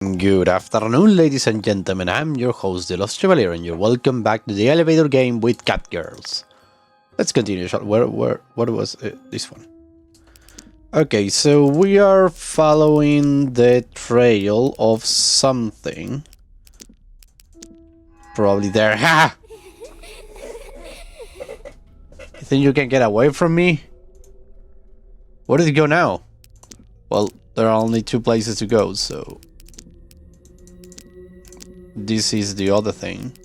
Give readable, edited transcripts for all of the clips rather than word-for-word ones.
Good afternoon, ladies and gentlemen. I'm your host, the Lost Chevalier, and you're welcome back to the elevator game with Catgirls. Let's continue. What was this one? Okay, so we are following the trail of something. Probably there. Ha! You think you can get away from me? Where did it go now? Well, there are only two places to go, so... This is the other thing.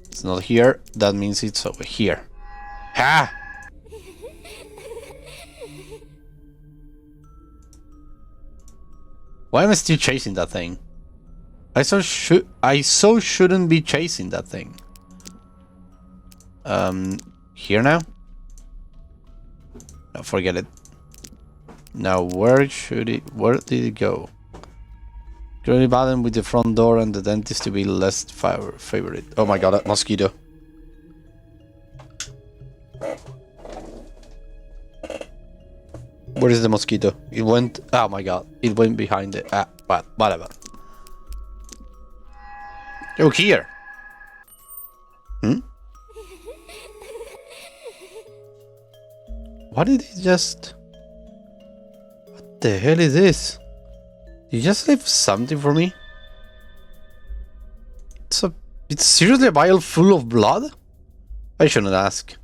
It's not here. That means it's over here. Ha! Why am I still chasing that thing? I so shouldn't be chasing that thing. Here now? No, forget it. Now, where did it go? Currently battling with the front door and the dentist to be less favorite. Oh my god, that mosquito. Where is the mosquito? It went... Oh my god, it went behind it. But whatever. Oh, here. What did he just... What the hell is this? You just left something for me? It's seriously a vial full of blood? I shouldn't ask.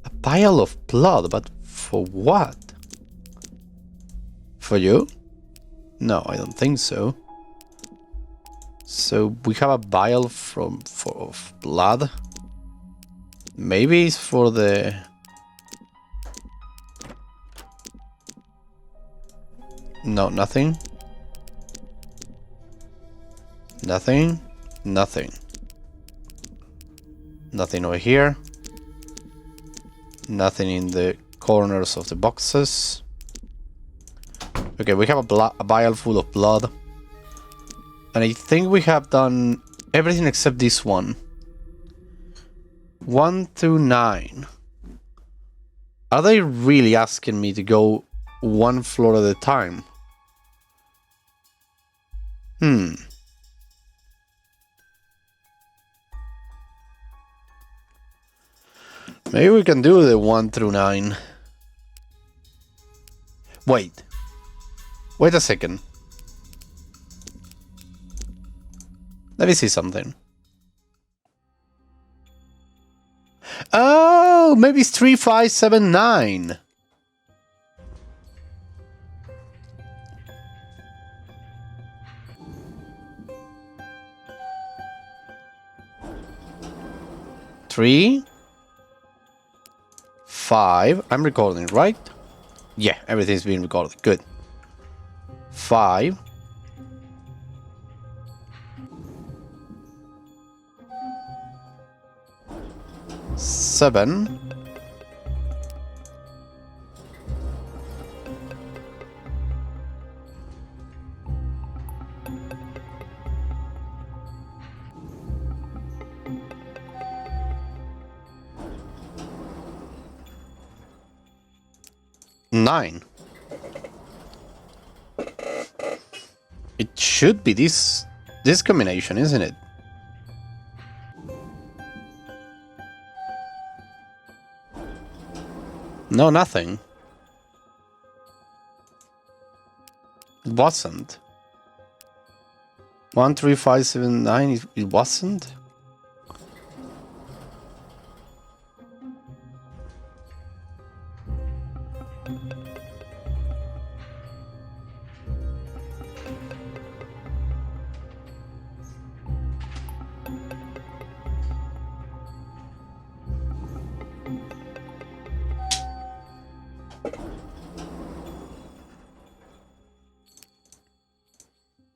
A vial of blood, but for what? For you? No, I don't think so. So we have a vial of blood. Maybe it's for the... No, nothing. Nothing. Nothing. Nothing over here. Nothing in the corners of the boxes. Okay, we have a vial full of blood. And I think we have done everything except this one. 1 through 9. Are they really asking me to go one floor at a time? Maybe we can do the 1 through 9. Wait a second. Let me see something. Oh, maybe it's 3, 5, 7, 9. Three, 5. I'm recording, right? Yeah, everything's being recorded. Good. 5. 7. 9. It should be this combination, isn't it? No, nothing. It wasn't. 1, 3, 5, 7, 9. It wasn't.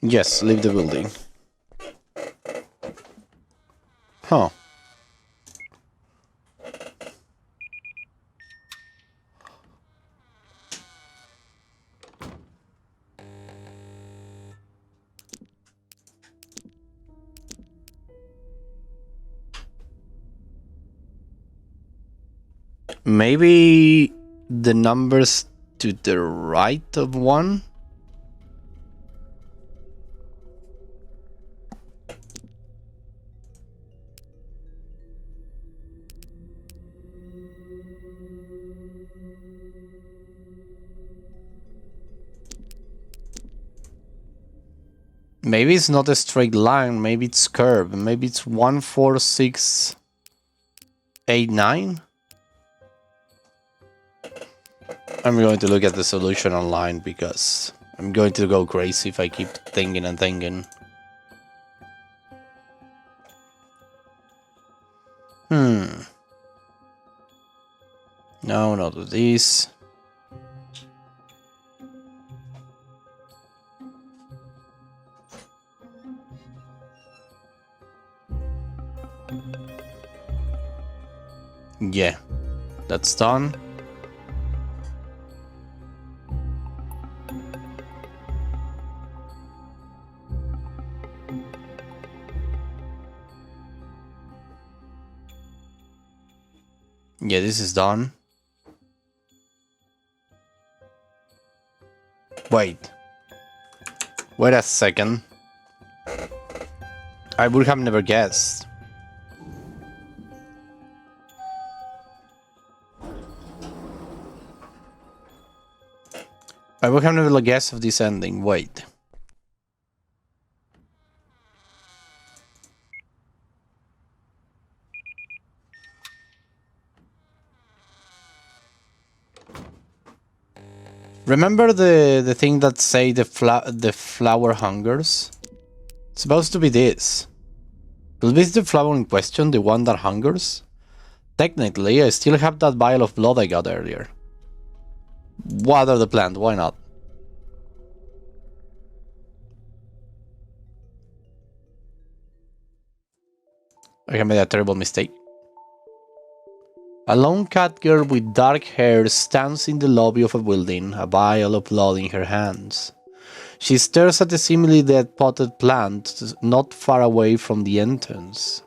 Yes, leave the building. Huh. Maybe the numbers to the right of 1? Maybe it's not a straight line, maybe it's curved, maybe it's 1, 4, 6, 8, 9. I'm going to look at the solution online because I'm going to go crazy if I keep thinking and thinking. No, not this. Yeah, that's done. Yeah, this is done. Wait a second. I would have never guessed. I would have never guessed of this ending. Wait. Remember the thing that say the flower hungers? It's supposed to be this. Is this the flower in question, the one that hungers? Technically, I still have that vial of blood I got earlier. Water the plant, why not? I have made a terrible mistake. A lone cat girl with dark hair stands in the lobby of a building, a vial of blood in her hands. She stares at the seemingly dead potted plant not far away from the entrance.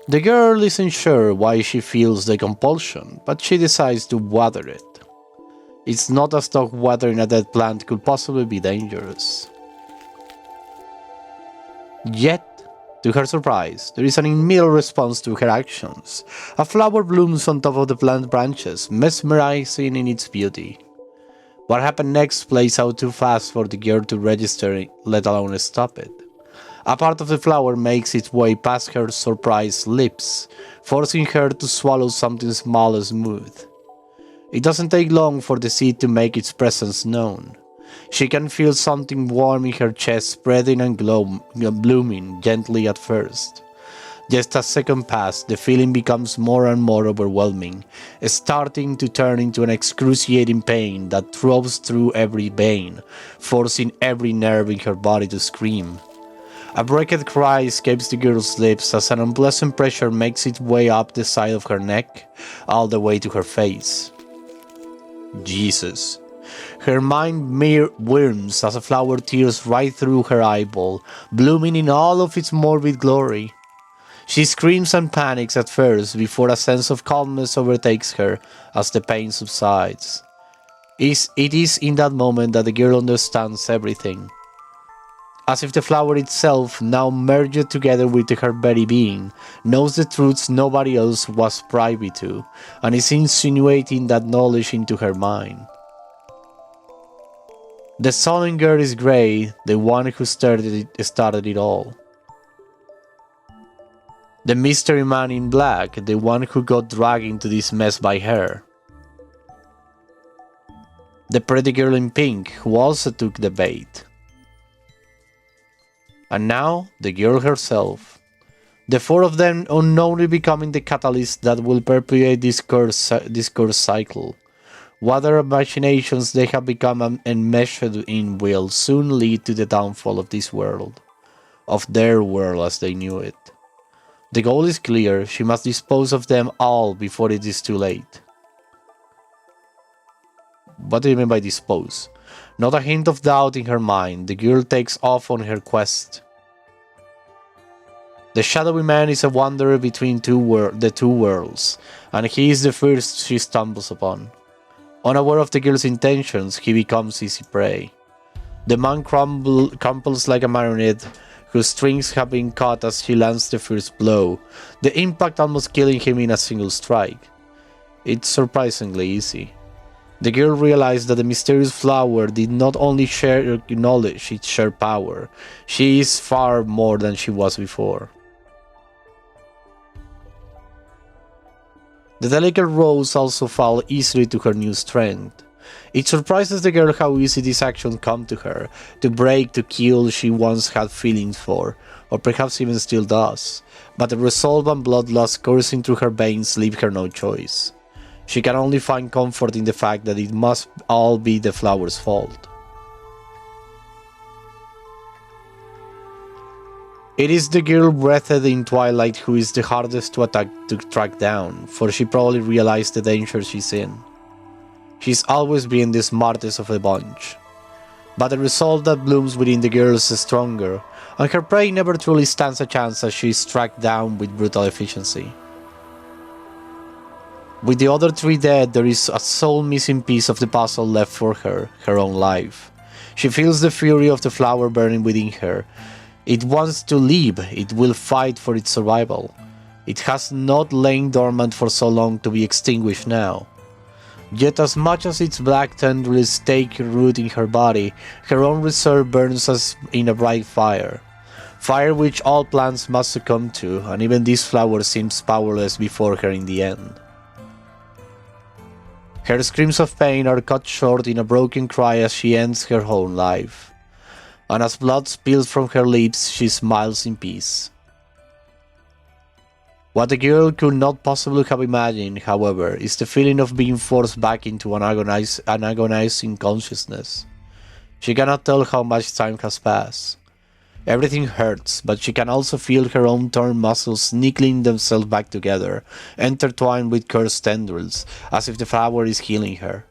The girl isn't sure why she feels the compulsion, but she decides to water it. It's not as though watering a dead plant could possibly be dangerous. Yet, to her surprise, there is an immediate response to her actions. A flower blooms on top of the plant branches, mesmerizing in its beauty. What happened next plays out too fast for the girl to register, let alone stop it. A part of the flower makes its way past her surprised lips, forcing her to swallow something small and smooth. It doesn't take long for the seed to make its presence known. She can feel something warm in her chest spreading and blooming gently at first. Just as seconds pass, the feeling becomes more and more overwhelming, starting to turn into an excruciating pain that throbs through every vein, forcing every nerve in her body to scream. A breathed cry escapes the girl's lips as an unpleasant pressure makes its way up the side of her neck, all the way to her face. Jesus. Her mind mere worms as a flower tears right through her eyeball, blooming in all of its morbid glory. She screams and panics at first before a sense of calmness overtakes her as the pain subsides. It is in that moment that the girl understands everything. As if the flower itself, now merged together with her very being, knows the truths nobody else was privy to, and is insinuating that knowledge into her mind. The sullen girl is Grey, the one who started it all. The mystery man in black, the one who got dragged into this mess by her. The pretty girl in pink, who also took the bait. And now, the girl herself. The four of them unknowingly becoming the catalyst that will perpetuate this curse cycle. Whatever imaginations they have become enmeshed in will soon lead to the downfall of this world. Of their world as they knew it. The goal is clear, she must dispose of them all before it is too late. What do you mean by dispose? Not a hint of doubt in her mind, the girl takes off on her quest. The shadowy man is a wanderer between the two worlds, and he is the first she stumbles upon. Unaware of the girl's intentions, he becomes easy prey. The man crumples like a marionette, whose strings have been cut as she lands the first blow, the impact almost killing him in a single strike. It's surprisingly easy. The girl realized that the mysterious flower did not only share knowledge, it shared power. She is far more than she was before. The delicate rose also fell easily to her new strength. It surprises the girl how easy these actions come to her, to break, to kill she once had feelings for, or perhaps even still does, but the resolve and bloodlust coursing through her veins leave her no choice. She can only find comfort in the fact that it must all be the flower's fault. It is the girl breathed in twilight who is the hardest to track down, for she probably realized the danger she's in. She's always been the smartest of the bunch. But the resolve that blooms within the girl is stronger, and her prey never truly stands a chance as she is tracked down with brutal efficiency. With the other three dead, there is a sole missing piece of the puzzle left for her, her own life. She feels the fury of the flower burning within her. It wants to live, it will fight for its survival. It has not lain dormant for so long to be extinguished now. Yet as much as its black tendrils take root in her body, her own reserve burns as in a bright fire. Fire which all plants must succumb to, and even this flower seems powerless before her in the end. Her screams of pain are cut short in a broken cry as she ends her own life. And as blood spills from her lips, she smiles in peace. What the girl could not possibly have imagined, however, is the feeling of being forced back into an agonizing consciousness. She cannot tell how much time has passed. Everything hurts, but she can also feel her own torn muscles niggling themselves back together, intertwined with cursed tendrils, as if the flower is healing her.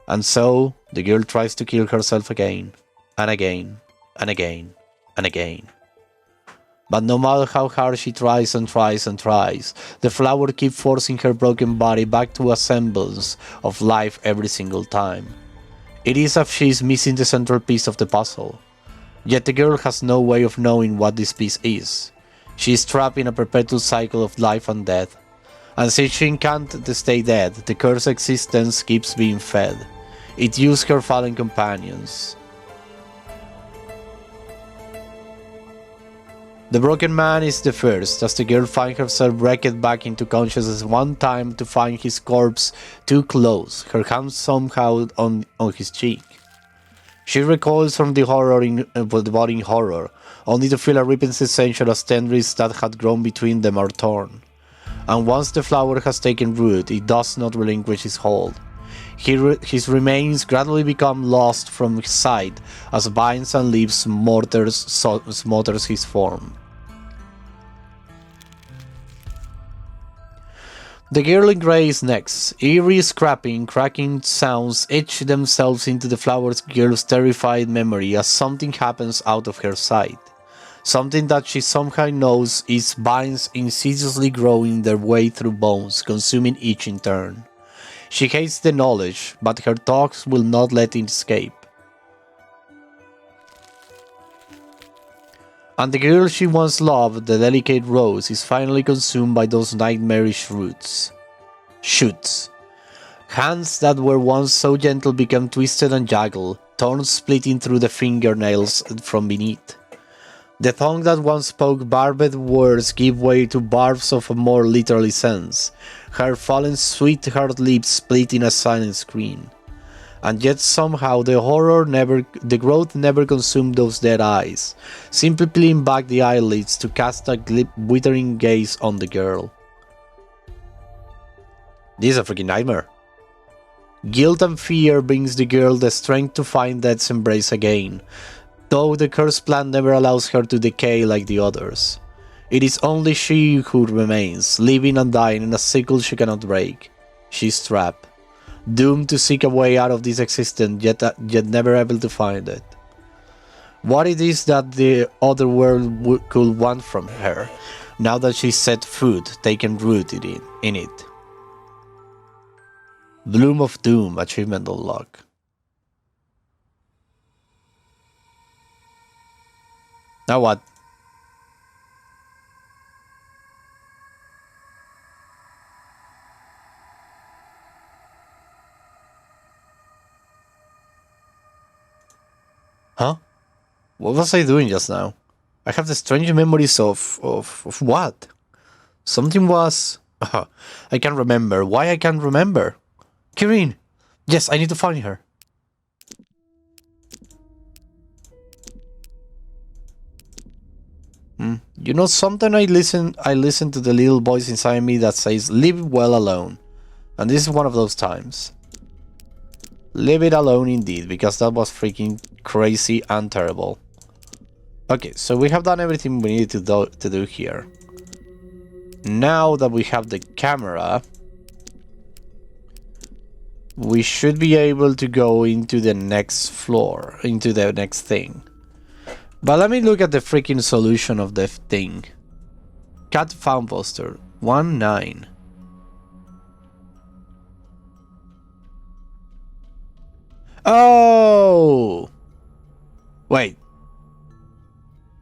And so, the girl tries to kill herself again, and again, and again, and again. But no matter how hard she tries and tries and tries, the flower keeps forcing her broken body back to a semblance of life every single time. It is as if she is missing the central piece of the puzzle. Yet the girl has no way of knowing what this piece is. She is trapped in a perpetual cycle of life and death. And since she can't stay dead, the cursed existence keeps being fed. It uses her fallen companions. The broken man is the first, as the girl finds herself wrecked back into consciousness one time to find his corpse too close, her hand somehow on his cheek. She recoils from the body in horror, only to feel a ripping sensation as tendrils that had grown between them are torn. And once the flower has taken root, it does not relinquish its hold. His remains gradually become lost from his sight as vines and leaves smothers his form. The girl in grey is next. Eerie scrapping, cracking sounds etch themselves into the flower girl's terrified memory as something happens out of her sight. Something that she somehow knows is vines insidiously growing their way through bones, consuming each in turn. She hates the knowledge, but her thoughts will not let it escape. And the girl she once loved, the delicate rose, is finally consumed by those nightmarish shoots. Hands that were once so gentle become twisted and jagged, thorns splitting through the fingernails from beneath. The tongue that once spoke barbed words give way to barbs of a more literal sense, her fallen sweetheart lips split in a silent scream. And yet somehow the growth never consumed those dead eyes, simply peeling back the eyelids to cast a withering gaze on the girl. This is a freaking nightmare. Guilt and fear brings the girl the strength to find death's embrace again, though the cursed plant never allows her to decay like the others. It is only she who remains, living and dying in a cycle she cannot break. She is trapped, doomed to seek a way out of this existence, yet never able to find it. What it is that the other world could want from her, now that she set foot, taken root in it. Bloom of Doom achievement unlocked. Now what? What was I doing just now? I have the strange memories of what? Something was... I can't remember. Why I can't remember? Kirin! Yes, I need to find her. You know something? I listen to the little voice inside me that says, leave it well alone. And this is one of those times. Leave it alone indeed, because that was freaking crazy and terrible. Okay, so we have done everything we needed to do here. Now that we have the camera, we should be able to go into the next floor, into the next thing. But let me look at the freaking solution of the thing. Cat found poster 19. Oh! Wait.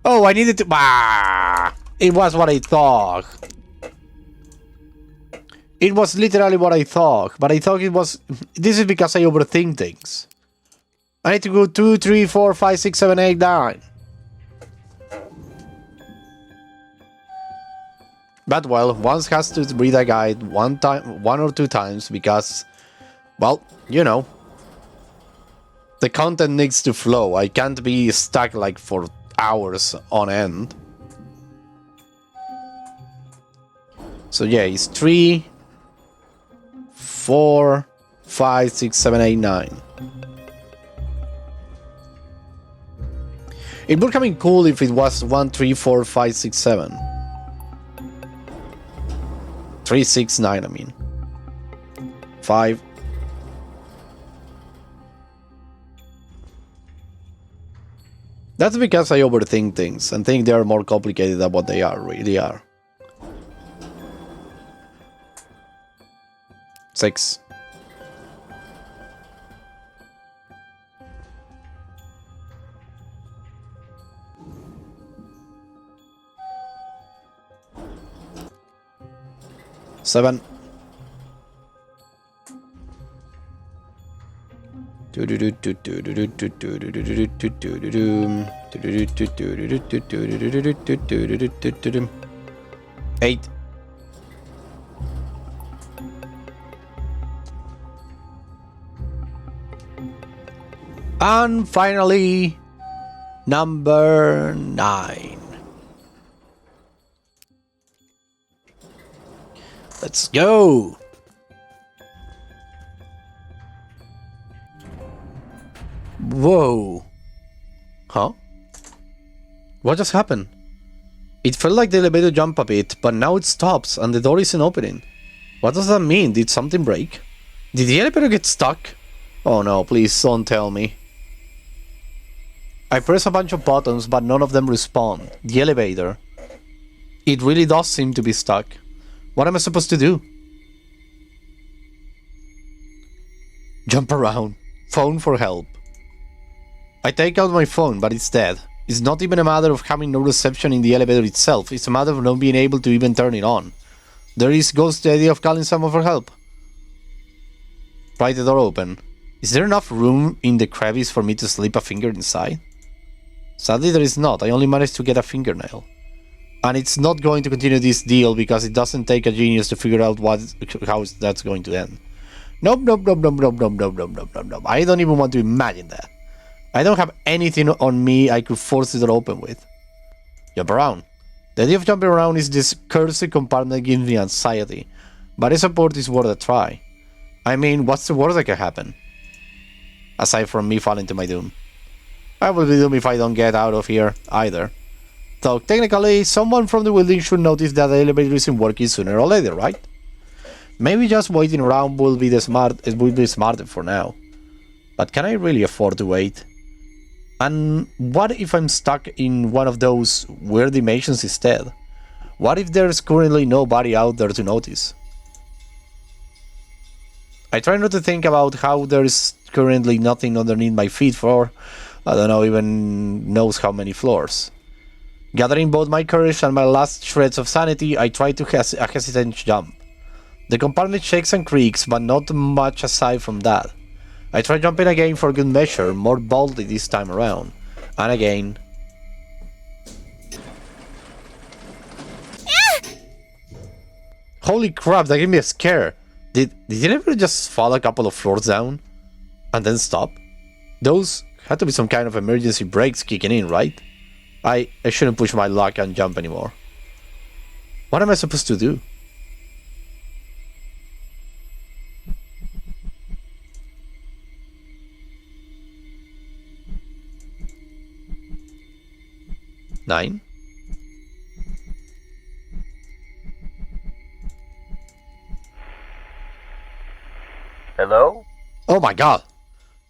Oh, I needed to... Ah! It was what I thought. It was literally what I thought, but I thought it was... This is because I overthink things. I need to go 2, 3, 4, 5, 6, 7, 8, 9. But well, one has to read a guide one or two times because, well, you know, the content needs to flow. I can't be stuck like for hours on end. So yeah, it's 3, 4, 5, 6, 7, 8, 9. It would have been cool if it was 1, 3, 4, 5, 6, 7. 3, 6, 9, I mean. 5. That's because I overthink things and think they are more complicated than what they really are. 6. Seven. Eight. And finally, number 9. Let's go! Whoa. Huh? What just happened? It felt like the elevator jumped a bit, but now it stops and the door isn't opening. What does that mean? Did something break? Did the elevator get stuck? Oh no, please don't tell me. I press a bunch of buttons, but none of them respond. The elevator. It really does seem to be stuck. What am I supposed to do? Jump around. Phone for help. I take out my phone, but it's dead. It's not even a matter of having no reception in the elevator itself. It's a matter of not being able to even turn it on. There goes the idea of calling someone for help. Pry the door open. Is there enough room in the crevice for me to slip a finger inside? Sadly, there is not. I only managed to get a fingernail. And it's not going to continue this deal because it doesn't take a genius to figure out how that's going to end. Nope. I don't even want to imagine that. I don't have anything on me I could force the door open with. Jump around. The idea of jumping around is this cursed compartment gives me anxiety, but I support is worth a try. I mean, what's the worst that can happen? Aside from me falling to my doom. I will be doomed if I don't get out of here either. So technically, someone from the building should notice that the elevator isn't working sooner or later, right? Maybe just waiting around will be smarter for now. But can I really afford to wait? And what if I'm stuck in one of those weird dimensions instead? What if there's currently nobody out there to notice? I try not to think about how there's currently nothing underneath my feet for, I don't know, even knows how many floors. Gathering both my courage and my last shreds of sanity, I try to a hesitant jump. The compartment shakes and creaks, but not much aside from that. I try jumping again for good measure, more boldly this time around. And again, Holy crap, that gave me a scare. Did it ever just fall a couple of floors down? And then stop? Those had to be some kind of emergency brakes kicking in, right? I shouldn't push my luck and jump anymore. What am I supposed to do? Nine? Hello? Oh my god!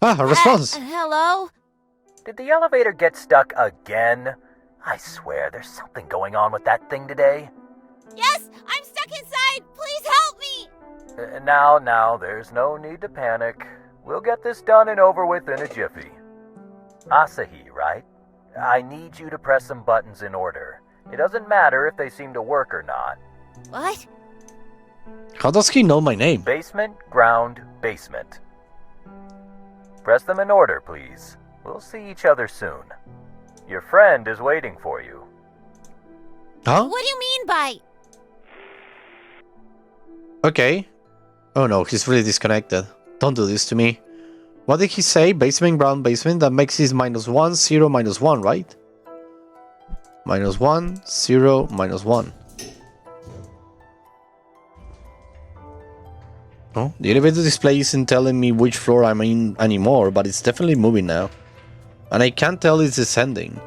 Ah, a response! Hello? Did the elevator get stuck again? I swear there's something going on with that thing today. Yes, I'm stuck inside! Please help me! Now, there's no need to panic. We'll get this done and over with in a jiffy. Asahi, right? I need you to press some buttons in order. It doesn't matter if they seem to work or not. What? How does he know my name? Basement, ground, basement. Press them in order, please. We'll see each other soon. Your friend is waiting for you. Huh? What do you mean by... Okay. Oh no, he's really disconnected. Don't do this to me. What did he say? Basement, ground, basement? That makes it -1, 0, -1, right? -1, 0, -1. Oh, the elevator display isn't telling me which floor I'm in anymore, but it's definitely moving now. And I can't tell it's descending.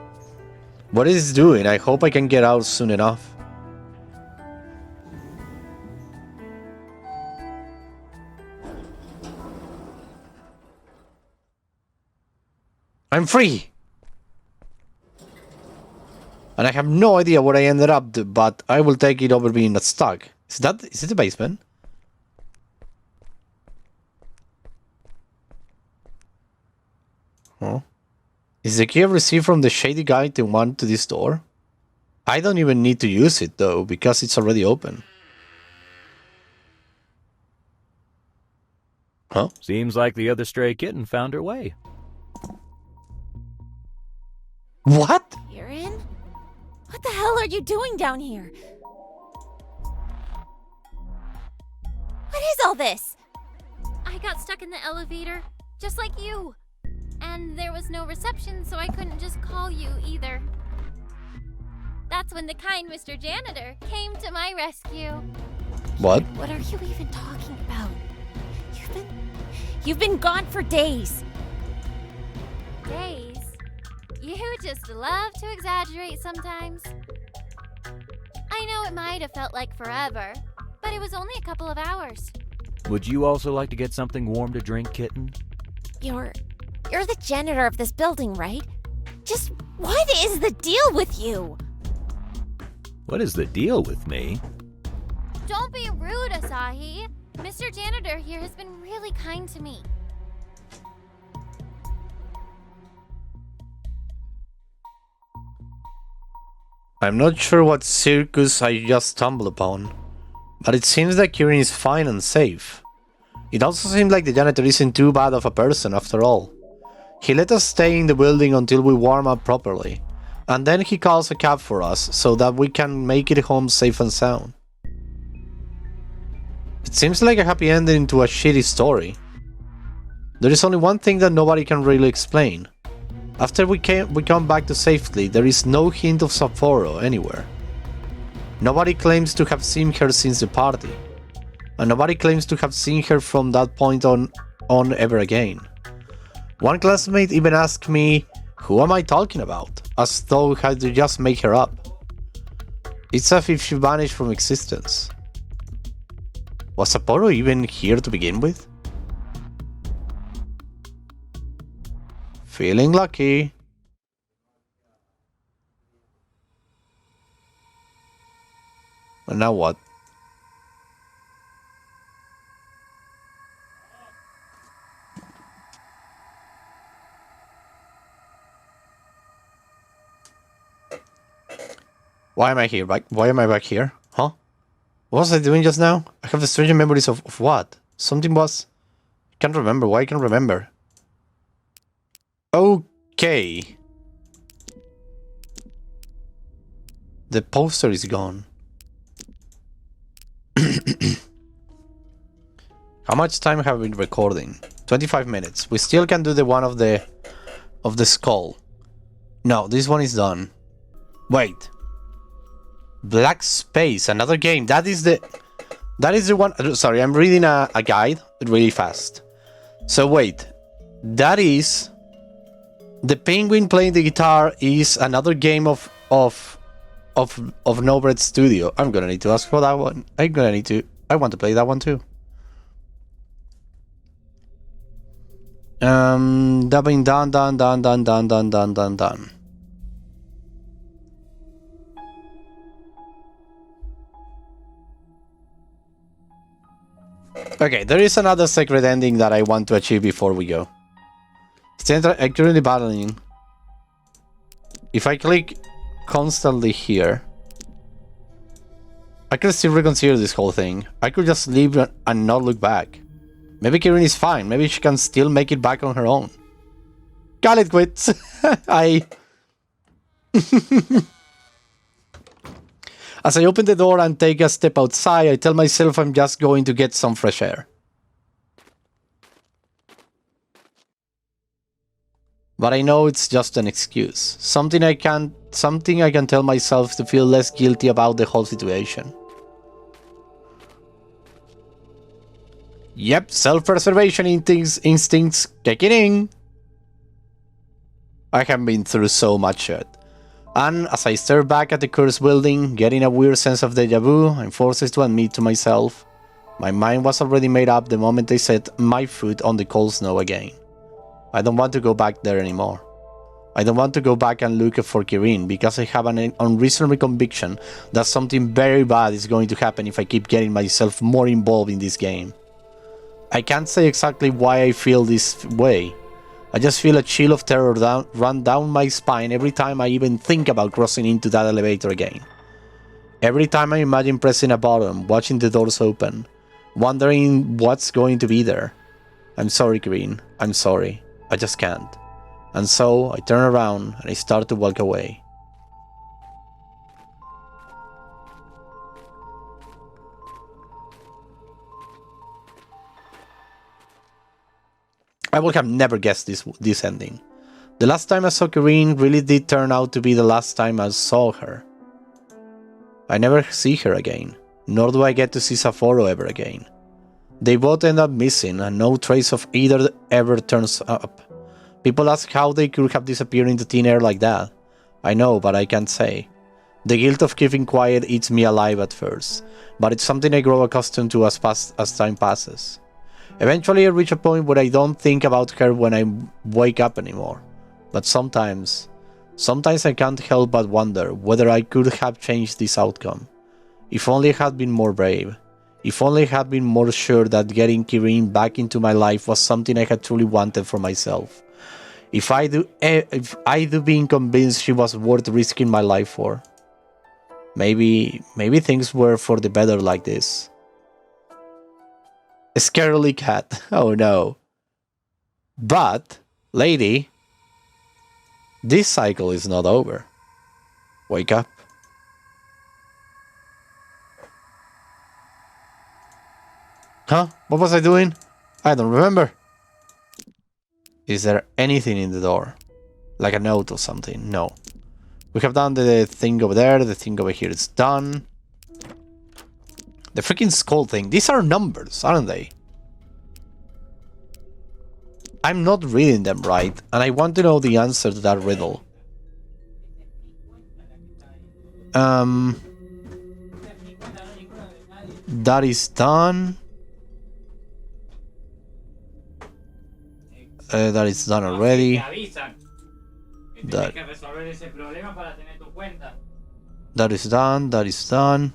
What is it doing? I hope I can get out soon enough. I'm free! And I have no idea where I ended up, but I will take it over being stuck. Is it the basement? Oh. Is the key I received from the shady guy the one to this door? I don't even need to use it though, because it's already open. Huh? Seems like the other stray kitten found her way. What? Kieran? What the hell are you doing down here? What is all this? I got stuck in the elevator, just like you. And there was no reception, so I couldn't just call you either. That's when the kind Mr. Janitor came to my rescue. What? What are you even talking about? You've been gone for days. Days? You just love to exaggerate sometimes. I know it might have felt like forever, but it was only a couple of hours. Would you also like to get something warm to drink, kitten? You're the janitor of this building, right? Just what is the deal with you? What is the deal with me? Don't be rude, Asahi. Mr. Janitor here has been really kind to me. I'm not sure what circus I just stumbled upon, but it seems that Kieran is fine and safe. It also seems like the janitor isn't too bad of a person after all. He let us stay in the building until we warm up properly, and then he calls a cab for us so that we can make it home safe and sound. It seems like a happy ending to a shitty story. There is only one thing that nobody can really explain. After we come back to safety, there is no hint of Sapporo anywhere. Nobody claims to have seen her since the party, and nobody claims to have seen her from that point on ever again. One classmate even asked me, who am I talking about? As though I had to just make her up. It's as if she vanished from existence. Was Sapporo even here to begin with? Feeling lucky. And now what? Why am I here? Why am I back here? Huh? What was I doing just now? I have strange memories of what? Something was... I can't remember. Why I can't remember? Okay. The poster is gone. How much time have we been recording? 25 minutes. We still can do the one of the skull. No, this one is done. Wait. Black Space, another game. That is the one. Sorry, I'm reading a guide really fast. So wait. That is the penguin playing the guitar is another game of No Bread Studio. I'm gonna need to ask for that one. I want to play that one too. That being done. Okay, there is another secret ending that I want to achieve before we go. I'm currently battling. If I click constantly here, I could still reconsider this whole thing. I could just leave and not look back. Maybe Kirin is fine. Maybe she can still make it back on her own. Call it quits. As I open the door and take a step outside, I tell myself I'm just going to get some fresh air. But I know it's just an excuse. Something I can tell myself to feel less guilty about the whole situation. Yep, self-preservation instincts kicking in. I have been through so much shit. And as I stare back at the cursed building, getting a weird sense of deja vu, I'm forced to admit to myself, my mind was already made up the moment I set my foot on the cold snow again. I don't want to go back there anymore. I don't want to go back and look for Kirin because I have an unreasonable conviction that something very bad is going to happen if I keep getting myself more involved in this game. I can't say exactly why I feel this way. I just feel a chill of terror run down my spine every time I even think about crossing into that elevator again. Every time I imagine pressing a button, watching the doors open, wondering what's going to be there. I'm sorry, Kirin. I'm sorry. I just can't. And so I turn around and I start to walk away. I would have never guessed this ending. The last time I saw Kirin really did turn out to be the last time I saw her. I never see her again, nor do I get to see Sapporo ever again. They both end up missing and no trace of either ever turns up. People ask how they could have disappeared into thin air like that. I know, but I can't say. The guilt of keeping quiet eats me alive at first, but it's something I grow accustomed to as time passes. Eventually I reach a point where I don't think about her when I wake up anymore. But sometimes I can't help but wonder whether I could have changed this outcome. If only I had been more brave. If only I had been more sure that getting Kirin back into my life was something I had truly wanted for myself. If I do being convinced she was worth risking my life for. Maybe things were for the better like this. A scarily cat. Oh no. But, lady, this cycle is not over. Wake up. Huh? What was I doing? I don't remember. Is there anything in the door? Like a note or something? No. We have done the thing over there. The thing over here is done. The freaking skull thing. These are numbers, aren't they? I'm not reading them right, and I want to know the answer to that riddle. That is done. That is done already. That is done. That is done.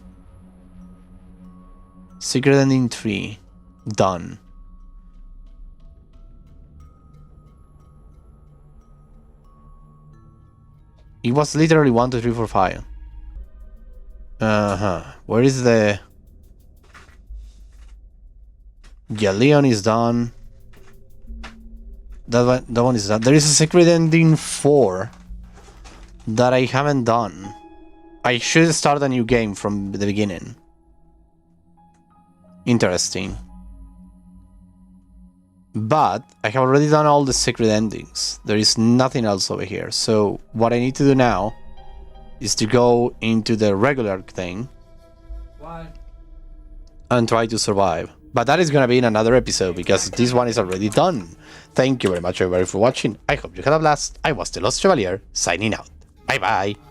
Secret ending 3. Done. It was literally 1, 2, 3, 4, 5. Where is the... Yeah, Leon is done. That one is done. There is a secret ending 4 that I haven't done. I should start a new game from the beginning. interesting. But I have already done all the secret endings. There is nothing else over here. So what I need to do now is to go into the regular thing. What? And try to survive. But that is going to be in another episode because this one is already done. Thank you very much everybody for watching. I hope you had a blast. I was the Lost Chevalier, signing out. Bye bye.